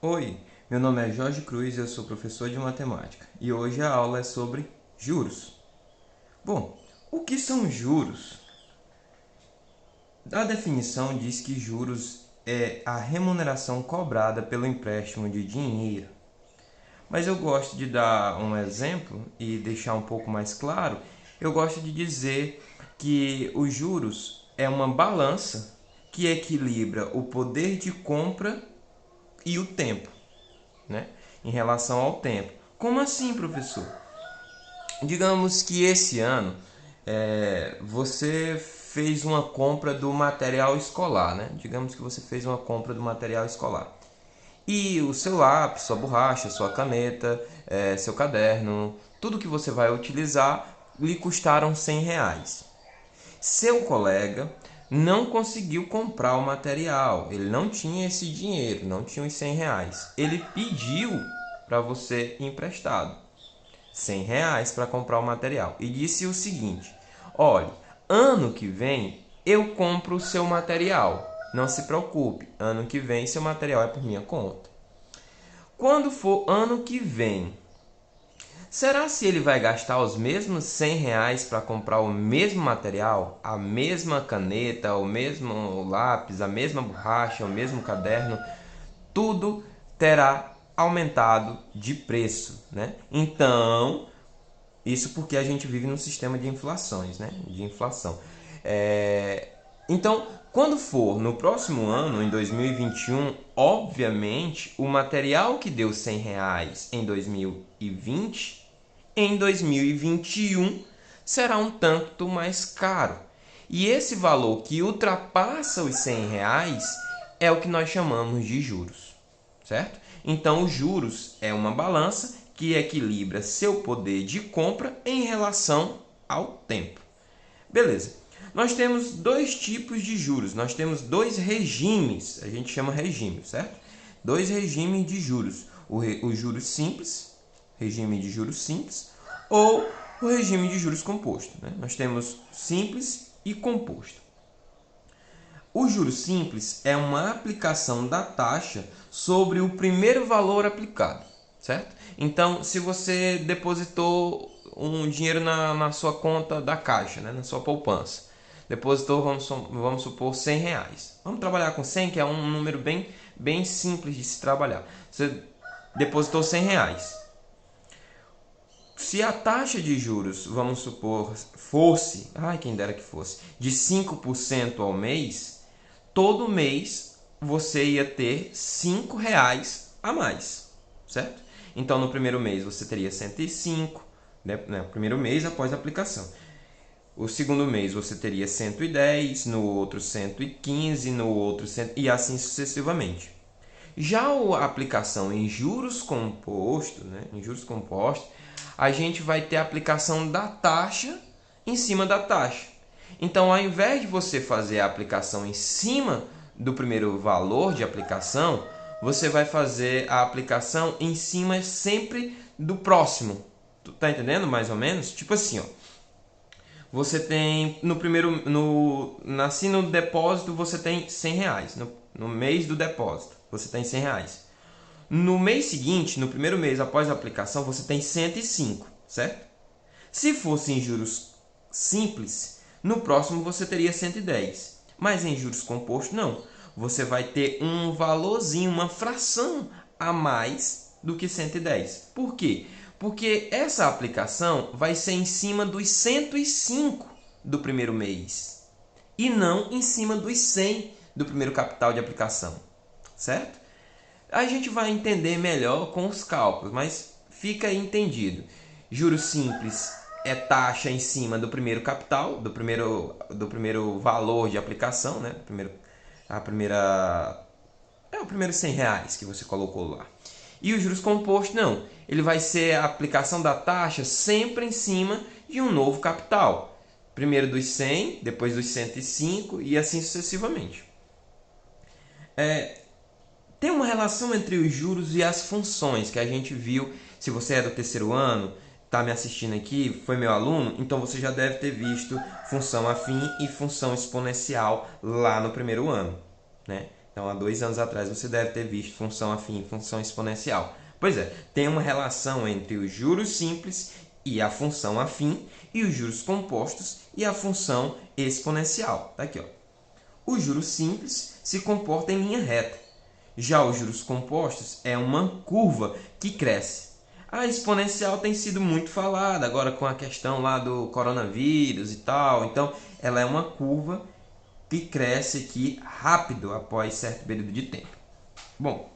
Oi, meu nome é Jorge Cruz e eu sou professor de matemática. E hoje a aula é sobre juros. Bom, o que são juros? A definição diz que juros é a remuneração cobrada pelo empréstimo de dinheiro. Mas eu gosto de dar um exemplo e deixar um pouco mais claro. Eu gosto de dizer que os juros é uma balança que equilibra o poder de compra e o tempo, né? Em relação ao tempo. Como assim, professor? Digamos que esse ano você fez uma compra do material escolar, né? Digamos que você fez uma compra do material escolar. E o seu lápis, sua borracha, sua caneta, seu caderno, tudo que você vai utilizar lhe custaram R$ 100. Seu colega não conseguiu comprar o material, ele não tinha esse dinheiro, não tinha os R$ 100. Ele pediu para você emprestado R$ 100 para comprar o material e disse o seguinte: olhe, ano que vem eu compro o seu material, não se preocupe, ano que vem seu material é por minha conta. Quando for ano que vem, será se ele vai gastar os mesmos R$ 100 para comprar o mesmo material, a mesma caneta, o mesmo lápis, a mesma borracha, o mesmo caderno? Tudo terá aumentado de preço, né? Então, isso porque a gente vive num sistema de inflações, né? De inflação. Então, quando for no próximo ano, em 2021, obviamente, o material que deu R$ 100 em 2020, em 2021 será um tanto mais caro. E esse valor que ultrapassa os R$ 100 é o que nós chamamos de juros, certo? Então, os juros é uma balança que equilibra seu poder de compra em relação ao tempo. Beleza. Nós temos dois tipos de juros, nós temos dois regimes, a gente chama regime, certo? Dois regimes de juros, o juros simples, regime de juros simples, ou o regime de juros composto, né? Nós temos simples e composto. O juros simples é uma aplicação da taxa sobre o primeiro valor aplicado, certo? Então, se você depositou um dinheiro na sua conta da caixa, né, na sua poupança, depositou, vamos supor, R$ 100. Vamos trabalhar com 100, que é um número bem simples de se trabalhar. Você depositou R$ 100. Se a taxa de juros, vamos supor, fosse, ai quem dera que fosse, de 5% ao mês, todo mês você ia ter R$ 5 a mais, certo? Então no primeiro mês você teria 105, né? O primeiro mês após a aplicação. O segundo mês você teria 110, no outro 115, no outro 100, e assim sucessivamente. Já a aplicação em juros compostos, né? Em juros compostos, a gente vai ter a aplicação da taxa em cima da taxa. Então, ao invés de você fazer a aplicação em cima do primeiro valor de aplicação, você vai fazer a aplicação em cima sempre do próximo. Tu tá entendendo mais ou menos? Tipo assim, ó. Você tem no primeiro, no depósito você tem R$ 100. No mês do depósito você tem R$ 100. No mês seguinte, no primeiro mês após a aplicação, você tem 105, certo? Se fosse em juros simples, no próximo você teria 110. Mas em juros compostos, não. Você vai ter um valorzinho, uma fração a mais do que 110. Por quê? Porque essa aplicação vai ser em cima dos 105 do primeiro mês e não em cima dos 100 do primeiro capital de aplicação, certo? A gente vai entender melhor com os cálculos, mas fica aí entendido. Juros simples é taxa em cima do primeiro capital, do primeiro valor de aplicação, né? O primeiro R$ 100 que você colocou lá. E os juros compostos não, ele vai ser a aplicação da taxa sempre em cima de um novo capital. Primeiro dos 100, depois dos 105 e assim sucessivamente. Tem uma relação entre os juros e as funções que a gente viu. Se você é do terceiro ano, está me assistindo aqui, foi meu aluno, então você já deve ter visto função afim e função exponencial lá no primeiro ano, né? Então, há 2 anos atrás, você deve ter visto função afim e função exponencial. Pois é, tem uma relação entre os juros simples e a função afim e os juros compostos e a função exponencial. Tá aqui, ó. O juros simples se comporta em linha reta. Já os juros compostos é uma curva que cresce. A exponencial tem sido muito falada agora com a questão lá do coronavírus e tal. Então, ela é uma curva que cresce aqui rápido após certo período de tempo. Bom,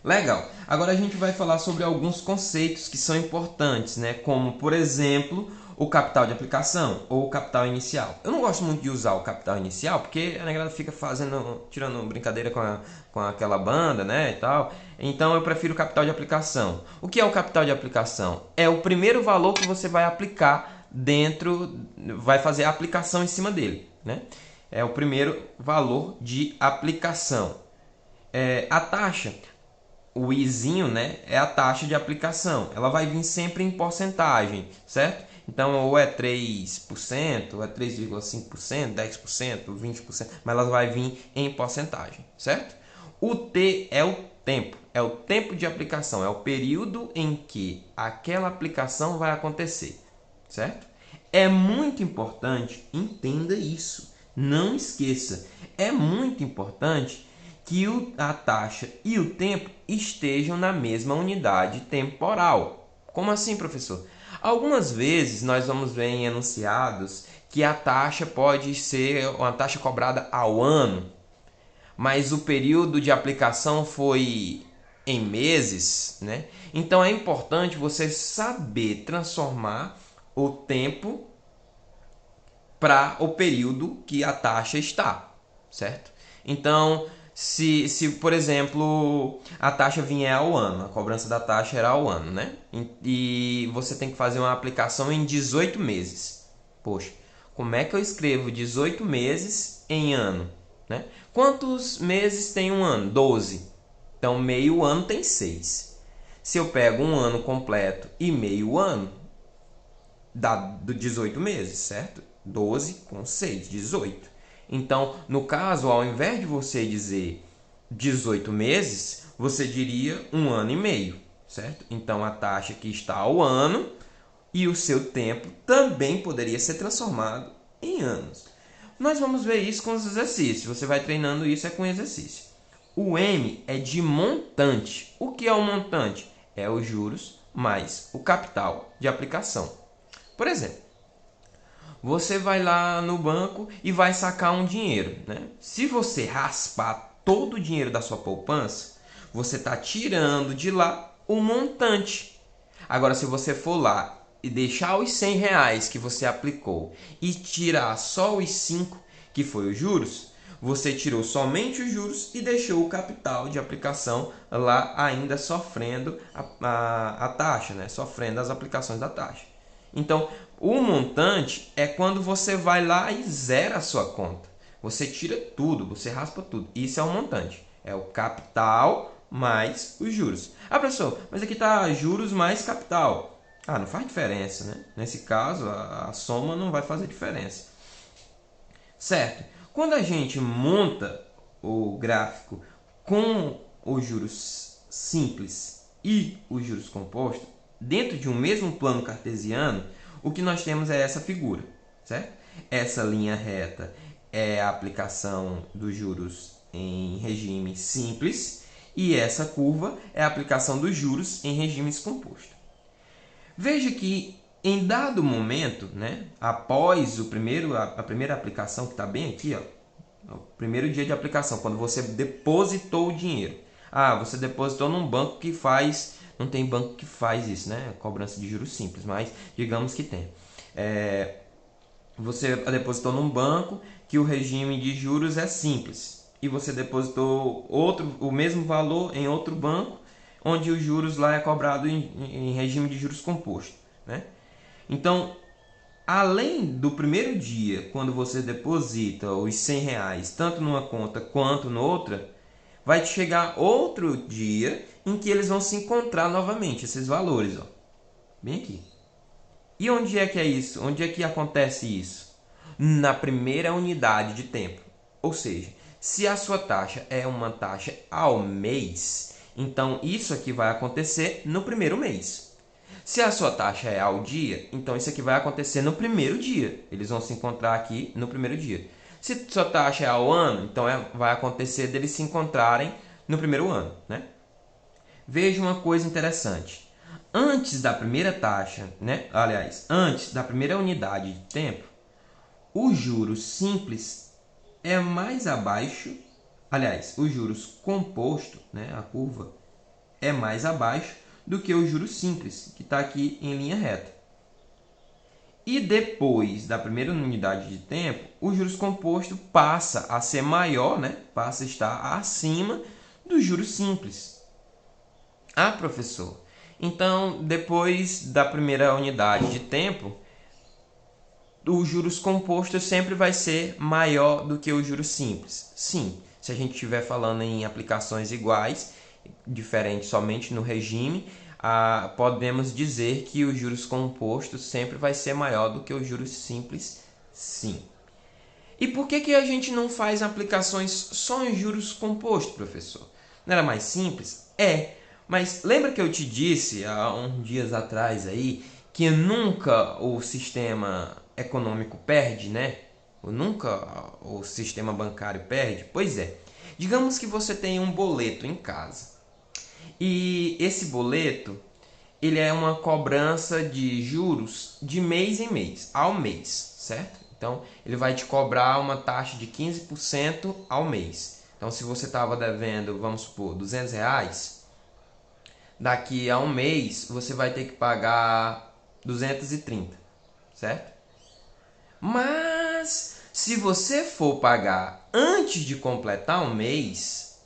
legal. Agora a gente vai falar sobre alguns conceitos que são importantes, né? Como, por exemplo, o capital de aplicação ou o capital inicial. Eu não gosto muito de usar o capital inicial porque a negrada fica tirando brincadeira com aquela banda, né, e tal. Então eu prefiro o capital de aplicação. O que é o capital de aplicação? É o primeiro valor que você vai aplicar vai fazer a aplicação em cima dele, né? É o primeiro valor de aplicação. A taxa, o izinho, né, é a taxa de aplicação. Ela vai vir sempre em porcentagem, certo? Então, ou é 3%, ou é 3,5%, 10%, 20%, mas ela vai vir em porcentagem, certo? O T é o tempo de aplicação, é o período em que aquela aplicação vai acontecer, certo? É muito importante, entenda isso, não esqueça, é muito importante que a taxa e o tempo estejam na mesma unidade temporal. Como assim, professor? Algumas vezes nós vamos ver em enunciados que a taxa pode ser uma taxa cobrada ao ano, mas o período de aplicação foi em meses, né? Então é importante você saber transformar o tempo para o período que a taxa está, certo? Então, se por exemplo, a taxa vier ao ano, a cobrança da taxa era ao ano, né? E você tem que fazer uma aplicação em 18 meses. Poxa, como é que eu escrevo 18 meses em ano, né? Quantos meses tem um ano? 12. Então, meio ano tem 6. Se eu pego um ano completo e meio ano, dá 18 meses, certo? 12 com 6, 18. Então, no caso, ao invés de você dizer 18 meses, você diria 1 ano e meio, certo? Então, a taxa que está ao ano e o seu tempo também poderia ser transformado em anos. Nós vamos ver isso com os exercícios. Você vai treinando isso com exercício. O M é de montante. O que é o montante? É os juros mais o capital de aplicação. Por exemplo, você vai lá no banco e vai sacar um dinheiro, né? Se você raspar todo o dinheiro da sua poupança, você está tirando de lá o montante. Agora, se você for lá e deixar os R$ 100 que você aplicou e tirar só os 5 que foi os juros, você tirou somente os juros e deixou o capital de aplicação lá ainda sofrendo a taxa, né? Sofrendo as aplicações da taxa. Então, o montante é quando você vai lá e zera a sua conta. Você tira tudo, você raspa tudo. Isso é o montante. É o capital mais os juros. Ah, professor, mas aqui está juros mais capital. Ah, não faz diferença, né? Nesse caso, a soma não vai fazer diferença. Certo? Quando a gente monta o gráfico com os juros simples e os juros compostos, dentro de um mesmo plano cartesiano, o que nós temos é essa figura, certo? Essa linha reta é a aplicação dos juros em regime simples e essa curva é a aplicação dos juros em regimes compostos. Veja que em dado momento, né, após a primeira aplicação, que está bem aqui, ó, o primeiro dia de aplicação, quando você depositou o dinheiro. Ah, você depositou num banco que faz... Não tem banco que faz isso, né? Cobrança de juros simples, mas digamos que tem. Você depositou num banco que o regime de juros é simples. E você depositou o mesmo valor em outro banco, onde os juros lá é cobrado em regime de juros composto, né? Então, além do primeiro dia, quando você deposita os R$ 100, tanto numa conta quanto noutra, vai chegar outro dia em que eles vão se encontrar novamente, esses valores, ó, bem aqui. E onde é que é isso? Onde é que acontece isso? Na primeira unidade de tempo. Ou seja, Se a sua taxa é uma taxa ao mês, então isso aqui vai acontecer no primeiro mês. Se a sua taxa é ao dia, então isso aqui vai acontecer no primeiro dia. Eles vão se encontrar aqui no primeiro dia. Se sua taxa é ao ano, então vai acontecer deles se encontrarem no primeiro ano, né? Veja uma coisa interessante. Antes da primeira taxa, né? Aliás, antes da primeira unidade de tempo, o juros simples é mais abaixo. Aliás, o juros composto, né? A curva é mais abaixo do que o juros simples, que está aqui em linha reta. E depois da primeira unidade de tempo, o juros composto passa a ser maior, né? Passa a estar acima do juros simples. Ah, professor, então depois da primeira unidade de tempo, o juros composto sempre vai ser maior do que o juros simples. Sim, se a gente estiver falando em aplicações iguais, diferentes somente no regime, podemos dizer que o juros composto sempre vai ser maior do que o juros simples, sim. E por que a gente não faz aplicações só em juros composto, professor? Não era mais simples? Mas lembra que eu te disse há uns dias atrás aí que nunca o sistema econômico perde, né? Nunca o sistema bancário perde? Pois é. Digamos que você tem um boleto em casa. E esse boleto, ele é uma cobrança de juros de mês em mês, ao mês, certo? Então, ele vai te cobrar uma taxa de 15% ao mês. Então, se você estava devendo, vamos supor, R$ 200, daqui a um mês você vai ter que pagar 230, certo? Mas, se você for pagar antes de completar um mês,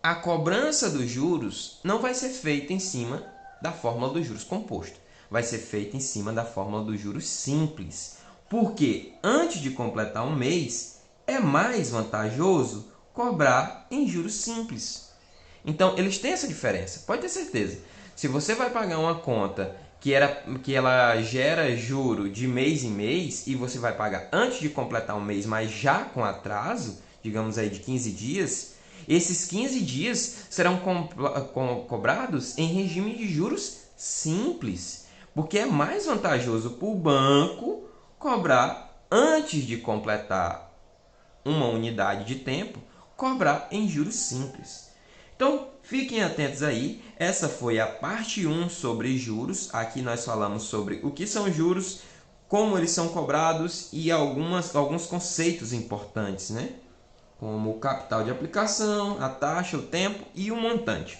a cobrança dos juros não vai ser feita em cima da fórmula dos juros composto. Vai ser feita em cima da fórmula dos juros simples. Porque antes de completar um mês, é mais vantajoso cobrar em juros simples. Então, eles têm essa diferença. Pode ter certeza. Se você vai pagar uma conta que ela gera juro de mês em mês e você vai pagar antes de completar um mês, mas já com atraso, digamos aí de 15 dias, esses 15 dias serão cobrados em regime de juros simples, porque é mais vantajoso para o banco cobrar antes de completar uma unidade de tempo, cobrar em juros simples. Então, fiquem atentos aí. Essa foi a parte 1 sobre juros. Aqui nós falamos sobre o que são juros, como eles são cobrados e alguns conceitos importantes, né? Como o capital de aplicação, a taxa, o tempo e o montante.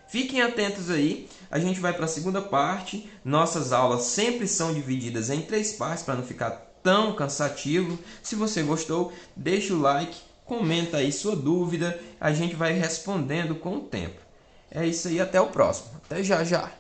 Fiquem atentos aí, a gente vai para a segunda parte. Nossas aulas sempre são divididas em 3 partes para não ficar tão cansativo. Se você gostou, deixa o like, comenta aí sua dúvida, a gente vai respondendo com o tempo. É isso aí, até o próximo. Até já já!